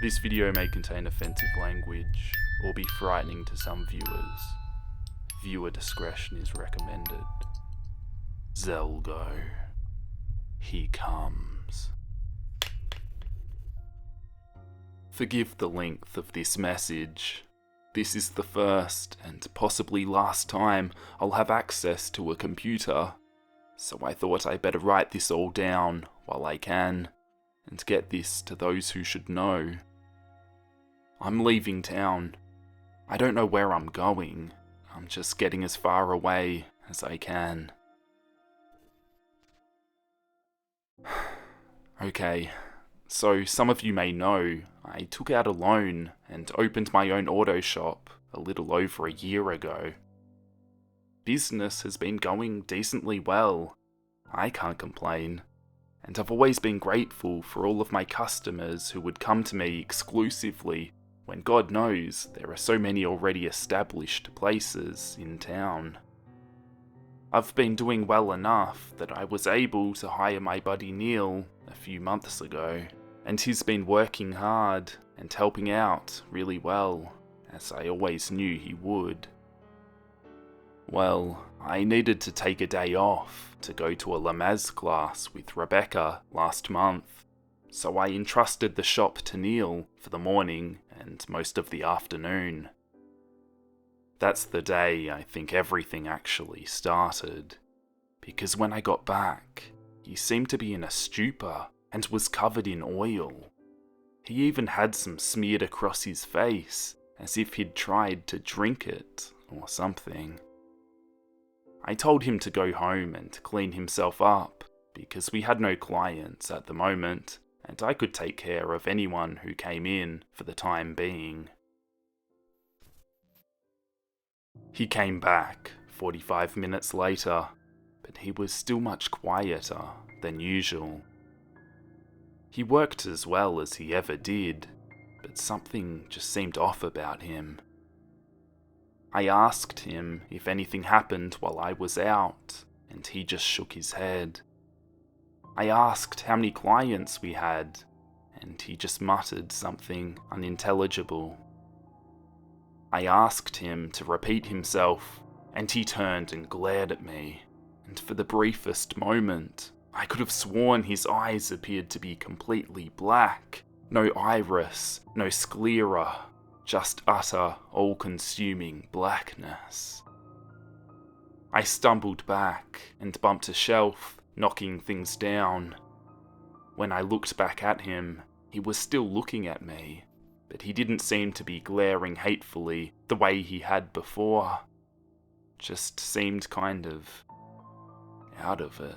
This video may contain offensive language or be frightening to some viewers. Viewer discretion is recommended. Zelgo. He comes. Forgive the length of this message. This is the first and possibly last time I'll have access to a computer, so I thought I better write this all down while I can, and get this to those who should know. I'm leaving town. I don't know where I'm going. I'm just getting as far away as I can. Okay, so some of you may know I took out a loan and opened my own auto shop a little over a year ago. Business has been going decently well. I can't complain. And I've always been grateful for all of my customers who would come to me exclusively when God knows there are so many already established places in town. I've been doing well enough that I was able to hire my buddy Neil a few months ago, and he's been working hard and helping out really well, as I always knew he would. Well, I needed to take a day off to go to a Lamaze class with Rebecca last month, so I entrusted the shop to Neil for the morning and most of the afternoon. That's the day I think everything actually started, because when I got back, he seemed to be in a stupor and was covered in oil. He even had some smeared across his face, as if he'd tried to drink it or something. I told him to go home and clean himself up, because we had no clients at the moment, and I could take care of anyone who came in for the time being. He came back 45 minutes later, but he was still much quieter than usual. He worked as well as he ever did, but something just seemed off about him. I asked him if anything happened while I was out, and he just shook his head. I asked how many clients we had, and he just muttered something unintelligible. I asked him to repeat himself, and he turned and glared at me, and for the briefest moment, I could have sworn his eyes appeared to be completely black. No iris, no sclera, just utter, all-consuming blackness. I stumbled back and bumped a shelf, knocking things down. When I looked back at him, he was still looking at me, but he didn't seem to be glaring hatefully the way he had before. Just seemed kind of out of it.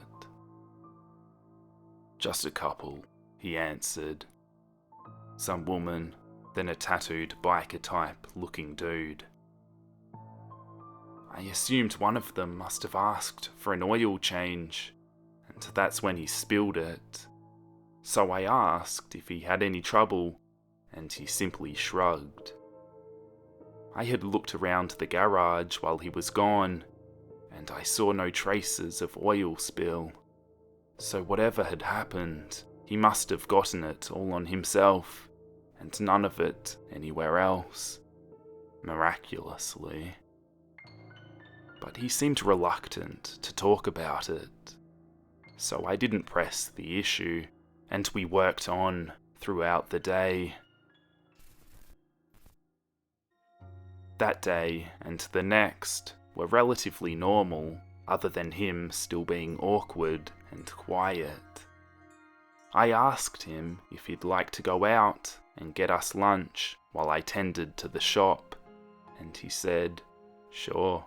Just a couple, he answered. Some woman, then a tattooed biker-type looking dude. I assumed one of them must have asked for an oil change, and that's when he spilled it. So I asked if he had any trouble, and he simply shrugged. I had looked around the garage while he was gone, and I saw no traces of oil spill. So whatever had happened, he must have gotten it all on himself, and none of it anywhere else, miraculously. But he seemed reluctant to talk about it, so I didn't press the issue, and we worked on throughout the day. That day and the next were relatively normal, other than him still being awkward and quiet. I asked him if he'd like to go out and get us lunch while I tended to the shop, and he said, sure.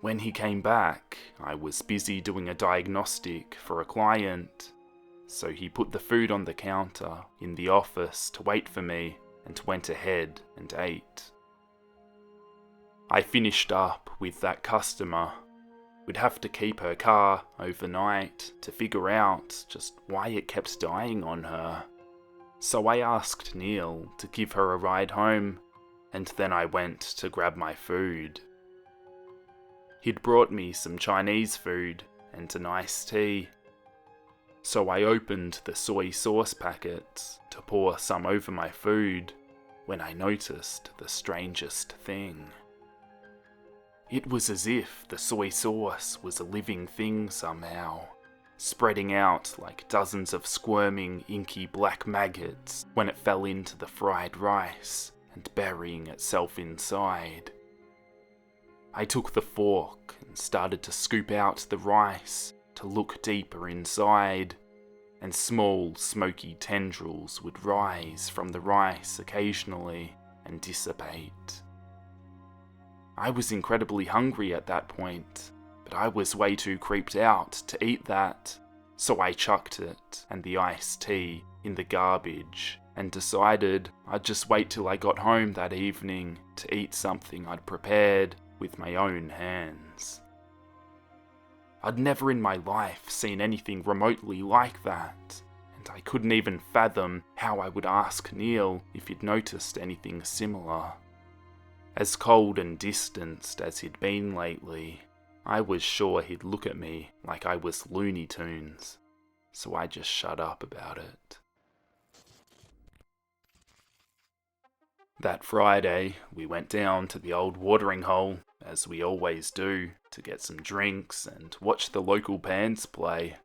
When he came back, I was busy doing a diagnostic for a client, so he put the food on the counter in the office to wait for me and went ahead and ate. I finished up with that customer. We'd have to keep her car overnight to figure out just why it kept dying on her. So I asked Neil to give her a ride home, and then I went to grab my food. He'd brought me some Chinese food and an iced tea. so I opened the soy sauce packets to pour some over my food when I noticed the strangest thing. It was as if the soy sauce was a living thing somehow, spreading out like dozens of squirming, inky black maggots when it fell into the fried rice and burying itself inside. I took the fork and started to scoop out the rice to look deeper inside, and small, smoky tendrils would rise from the rice occasionally and dissipate. I was incredibly hungry at that point, but I was way too creeped out to eat that, so I chucked it and the iced tea in the garbage and decided I'd just wait till I got home that evening to eat something I'd prepared with my own hands. I'd never in my life seen anything remotely like that, and I couldn't even fathom how I would ask Neil if he'd noticed anything similar. As cold and distanced as he'd been lately, I was sure he'd look at me like I was Looney Tunes, so I just shut up about it. That Friday, we went down to the old watering hole, as we always do, to get some drinks and watch the local bands play,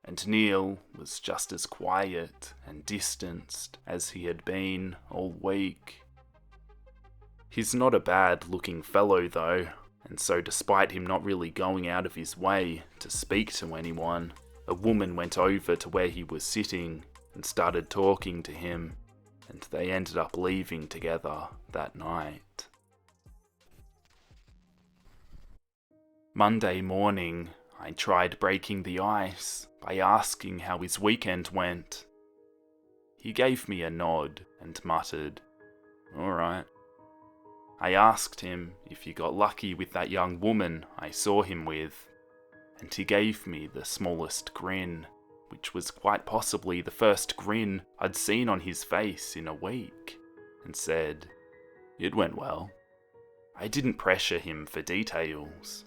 and Neil was just as quiet and distanced as he had been all week. He's not a bad-looking fellow though, and so despite him not really going out of his way to speak to anyone, a woman went over to where he was sitting and started talking to him, and they ended up leaving together that night. Monday morning, I tried breaking the ice by asking how his weekend went. He gave me a nod and muttered, "Alright." I asked him if he got lucky with that young woman I saw him with, and he gave me the smallest grin, which was quite possibly the first grin I'd seen on his face in a week, and said, "It went well." I didn't pressure him for details.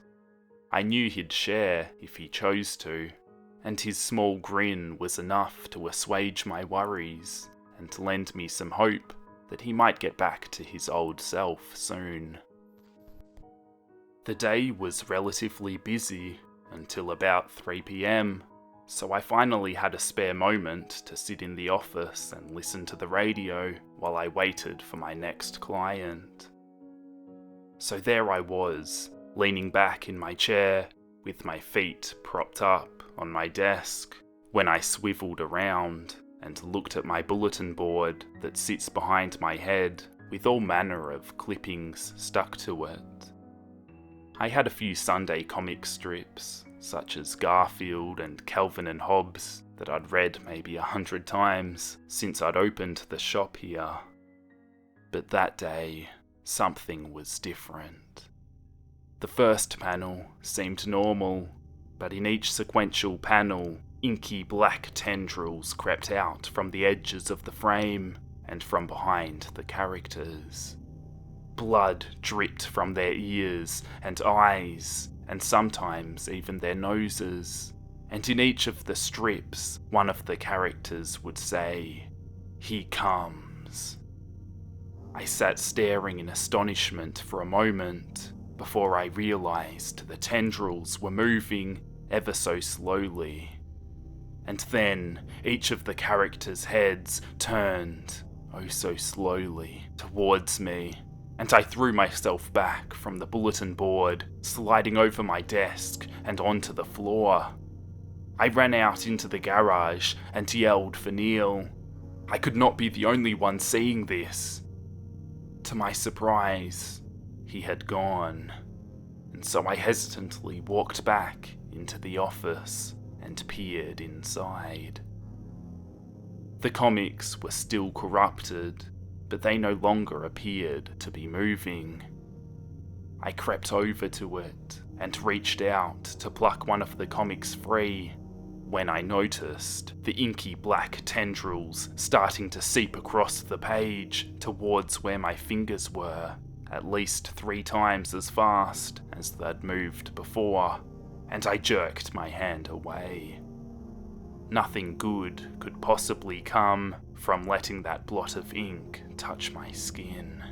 I knew he'd share if he chose to, and his small grin was enough to assuage my worries and to lend me some hope that he might get back to his old self soon. The day was relatively busy until about 3 p.m, so I finally had a spare moment to sit in the office and listen to the radio while I waited for my next client. So there I was, leaning back in my chair, with my feet propped up on my desk, when I swiveled around and looked at my bulletin board that sits behind my head with all manner of clippings stuck to it. I had a few Sunday comic strips, such as Garfield and Calvin and Hobbes, that I'd read maybe 100 times since I'd opened the shop here. But that day, something was different. The first panel seemed normal, but in each sequential panel, inky black tendrils crept out from the edges of the frame and from behind the characters. Blood dripped from their ears and eyes, and sometimes even their noses, and in each of the strips, one of the characters would say, "He comes." I sat staring in astonishment for a moment before I realised the tendrils were moving ever so slowly. And then each of the characters' heads turned, oh so slowly, towards me, and I threw myself back from the bulletin board, sliding over my desk and onto the floor. I ran out into the garage and yelled for Neil. I could not be the only one seeing this. To my surprise, he had gone, and so I hesitantly walked back into the office and peered inside. The comics were still corrupted, but they no longer appeared to be moving. I crept over to it and reached out to pluck one of the comics free, when I noticed the inky black tendrils starting to seep across the page towards where my fingers were, at least 3 times as fast as they'd moved before, and I jerked my hand away. Nothing good could possibly come from letting that blot of ink touch my skin.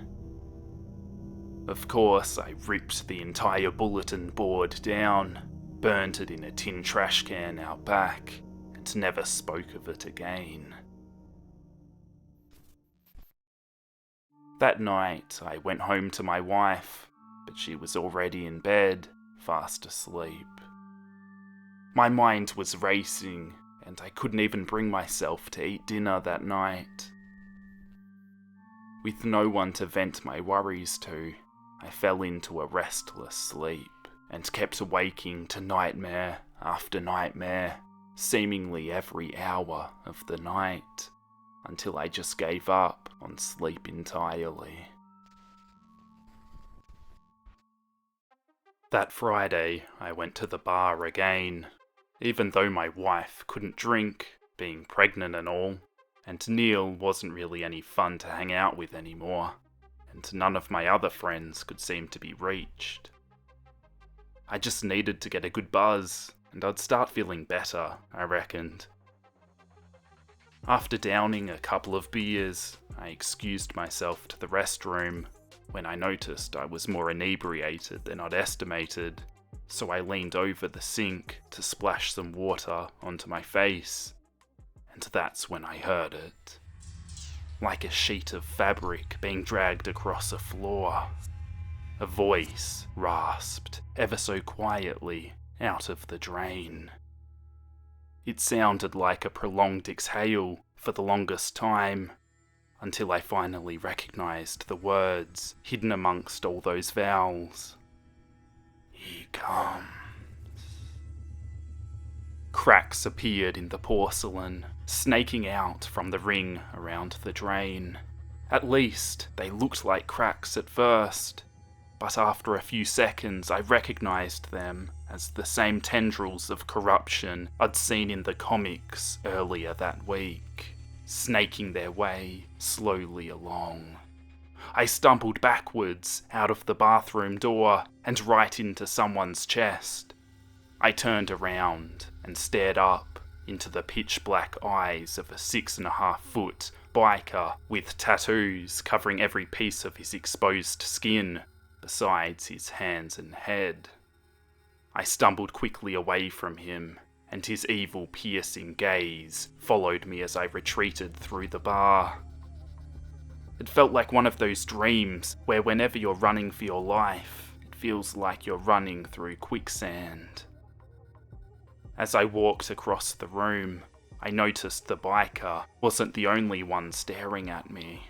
Of course, I ripped the entire bulletin board down, burnt it in a tin trash can out back, and never spoke of it again. That night, I went home to my wife, but she was already in bed, fast asleep. My mind was racing, and I couldn't even bring myself to eat dinner that night. With no one to vent my worries to, I fell into a restless sleep, and kept awaking to nightmare after nightmare, seemingly every hour of the night, until I just gave up on sleep entirely. That Friday, I went to the bar again, even though my wife couldn't drink, being pregnant and all, and Neil wasn't really any fun to hang out with anymore, and none of my other friends could seem to be reached. I just needed to get a good buzz, and I'd start feeling better, I reckoned. After downing a couple of beers, I excused myself to the restroom when I noticed I was more inebriated than I'd estimated, so I leaned over the sink to splash some water onto my face, and that's when I heard it. Like a sheet of fabric being dragged across a floor. A voice rasped, ever so quietly, out of the drain. It sounded like a prolonged exhale for the longest time, until I finally recognised the words hidden amongst all those vowels. He comes. Cracks appeared in the porcelain, snaking out from the ring around the drain. At least, they looked like cracks at first, but after a few seconds I recognised them as the same tendrils of corruption I'd seen in the comics earlier that week, snaking their way slowly along. I stumbled backwards out of the bathroom door and right into someone's chest. I turned around and stared up into the pitch-black eyes of a 6.5-foot biker with tattoos covering every piece of his exposed skin, besides his hands and head. I stumbled quickly away from him, and his evil, piercing gaze followed me as I retreated through the bar. It felt like one of those dreams where whenever you're running for your life, it feels like you're running through quicksand. As I walked across the room, I noticed the biker wasn't the only one staring at me.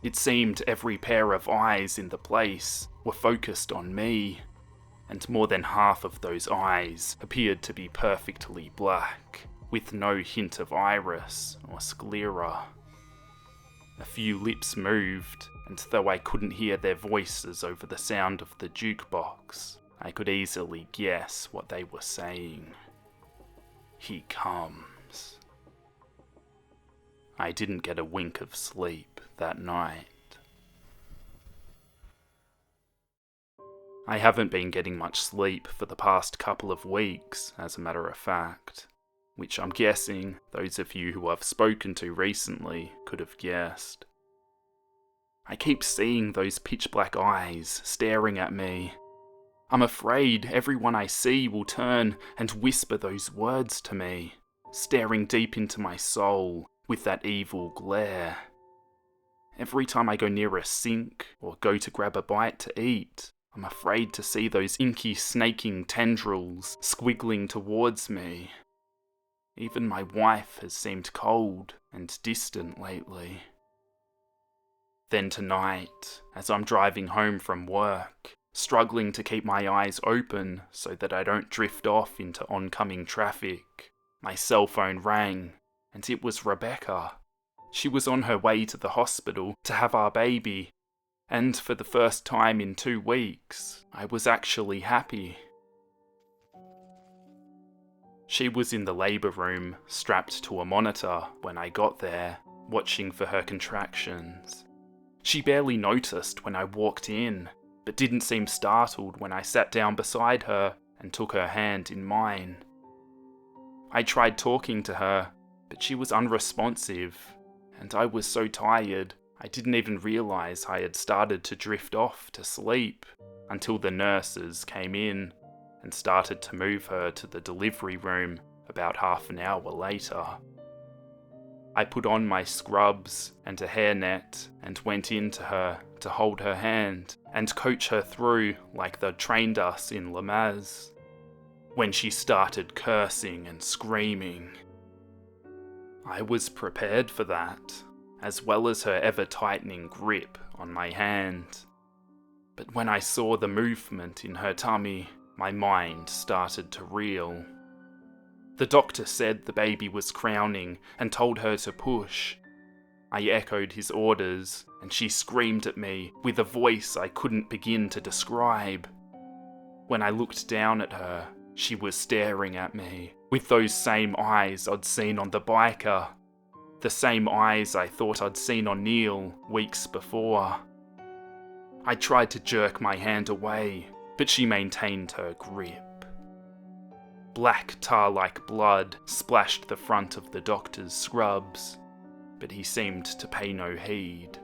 It seemed every pair of eyes in the place were focused on me, and more than half of those eyes appeared to be perfectly black, with no hint of iris or sclera. A few lips moved, and though I couldn't hear their voices over the sound of the jukebox, I could easily guess what they were saying. He comes. I didn't get a wink of sleep that night. I haven't been getting much sleep for the past couple of weeks, as a matter of fact, which I'm guessing those of you who I've spoken to recently could have guessed. I keep seeing those pitch-black eyes staring at me. I'm afraid everyone I see will turn and whisper those words to me, staring deep into my soul with that evil glare. Every time I go near a sink or go to grab a bite to eat, I'm afraid to see those inky snaking tendrils squiggling towards me. Even my wife has seemed cold and distant lately. Then tonight, as I'm driving home from work, struggling to keep my eyes open so that I don't drift off into oncoming traffic, my cell phone rang, and it was Rebecca. She was on her way to the hospital to have our baby, and for the first time in 2 weeks, I was actually happy. She was in the labour room, strapped to a monitor when I got there, watching for her contractions. She barely noticed when I walked in, but didn't seem startled when I sat down beside her and took her hand in mine. I tried talking to her, but she was unresponsive, and I was so tired I didn't even realise I had started to drift off to sleep until the nurses came in and started to move her to the delivery room about half an hour later. I put on my scrubs and a hairnet and went in to her to hold her hand and coach her through like they'd trained us in Lamaze. When she started cursing and screaming, I was prepared for that, as well as her ever-tightening grip on my hand. But when I saw the movement in her tummy, my mind started to reel. The doctor said the baby was crowning and told her to push. I echoed his orders, and she screamed at me with a voice I couldn't begin to describe. When I looked down at her, she was staring at me with those same eyes I'd seen on the biker. The same eyes I thought I'd seen on Neil weeks before. I tried to jerk my hand away, but she maintained her grip. Black tar-like blood splashed the front of the doctor's scrubs, but he seemed to pay no heed.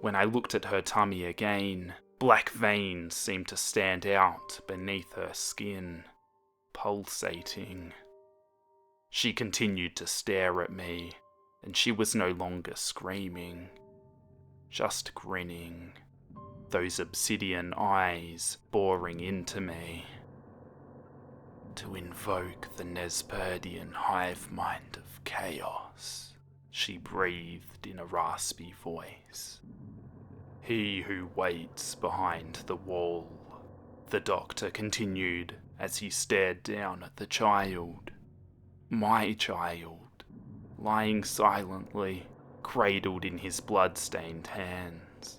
When I looked at her tummy again, black veins seemed to stand out beneath her skin, pulsating. She continued to stare at me, and she was no longer screaming, just grinning, those obsidian eyes boring into me. To invoke the Nesperdian hive mind of chaos, she breathed in a raspy voice. He who waits behind the wall, the doctor continued as he stared down at the child. My child, lying silently, cradled in his blood-stained hands.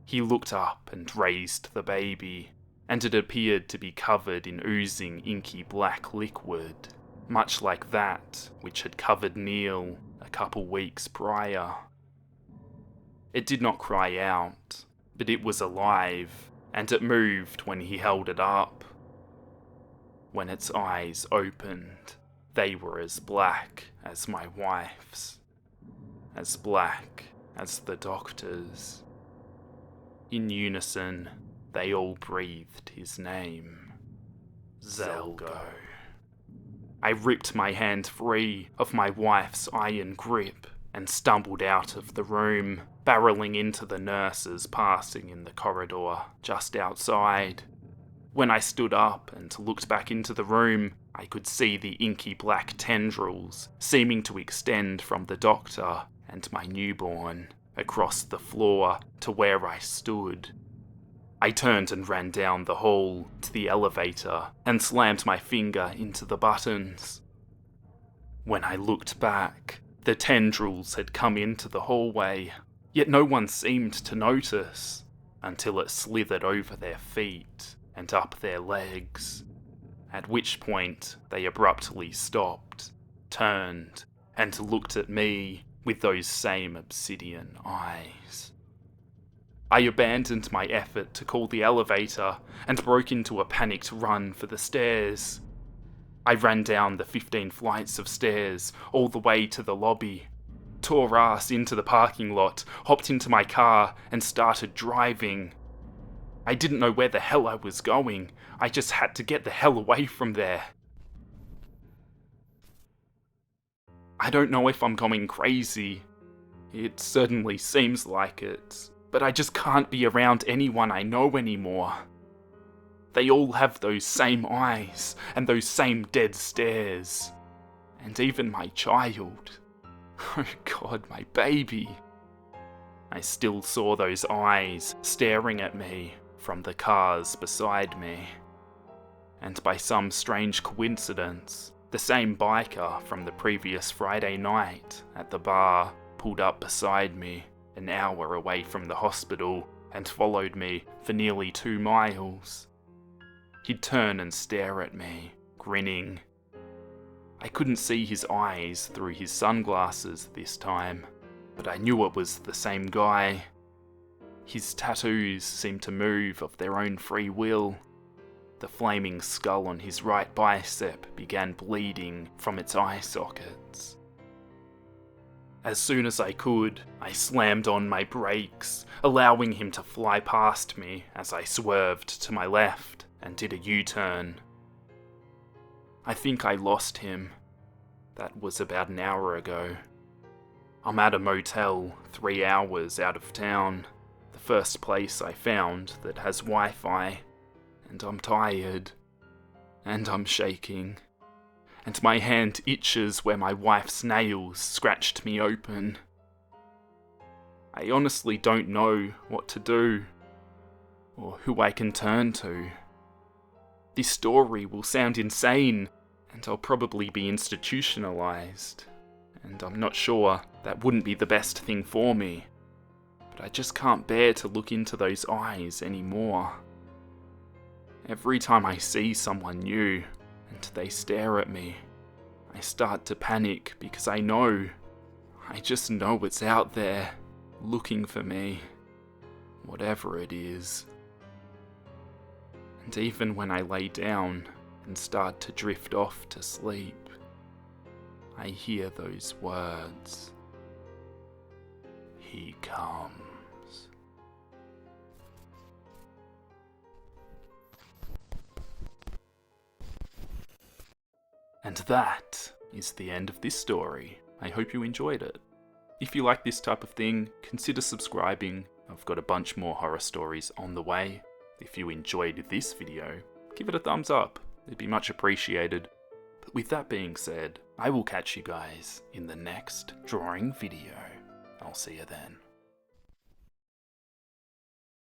He looked up and raised the baby, and it appeared to be covered in oozing inky black liquid, much like that which had covered Neil a couple weeks prior. It did not cry out, but it was alive, and it moved when he held it up. When its eyes opened, they were as black as my wife's, as black as the doctor's. In unison, they all breathed his name, Zelgo. I ripped my hand free of my wife's iron grip and stumbled out of the room, barreling into the nurses passing in the corridor just outside. When I stood up and looked back into the room, I could see the inky black tendrils seeming to extend from the doctor and my newborn across the floor to where I stood. I turned and ran down the hall to the elevator and slammed my finger into the buttons. When I looked back, the tendrils had come into the hallway, yet no one seemed to notice until it slithered over their feet and up their legs, at which point they abruptly stopped, turned, and looked at me with those same obsidian eyes. I abandoned my effort to call the elevator and broke into a panicked run for the stairs. I ran down the 15 flights of stairs all the way to the lobby, tore ass into the parking lot, hopped into my car and started driving. I didn't know where the hell I was going. I just had to get the hell away from there. I don't know if I'm going crazy. It certainly seems like it, but I just can't be around anyone I know anymore. They all have those same eyes and those same dead stares. And even my child. Oh God, my baby. I still saw those eyes staring at me from the cars beside me. And by some strange coincidence, the same biker from the previous Friday night at the bar pulled up beside me an hour away from the hospital and followed me for nearly 2 miles. He'd turn and stare at me, grinning. I couldn't see his eyes through his sunglasses this time, but I knew it was the same guy. His tattoos seemed to move of their own free will. The flaming skull on his right bicep began bleeding from its eye sockets. As soon as I could, I slammed on my brakes, allowing him to fly past me as I swerved to my left and did a U-turn. I think I lost him. That was about an hour ago. I'm at a motel 3 hours out of town, the first place I found that has Wi-Fi, and I'm tired, and I'm shaking, and my hand itches where my wife's nails scratched me open. I honestly don't know what to do, or who I can turn to. This story will sound insane, and I'll probably be institutionalized, and I'm not sure that wouldn't be the best thing for me, but I just can't bear to look into those eyes anymore. Every time I see someone new, and they stare at me, I start to panic because I just know it's out there, looking for me, whatever it is. And even when I lay down and start to drift off to sleep, I hear those words. He comes. And that is the end of this story. I hope you enjoyed it. If you like this type of thing, consider subscribing. I've got a bunch more horror stories on the way. If you enjoyed this video, give it a thumbs up. It'd be much appreciated. But with that being said, I will catch you guys in the next drawing video. I'll see you then.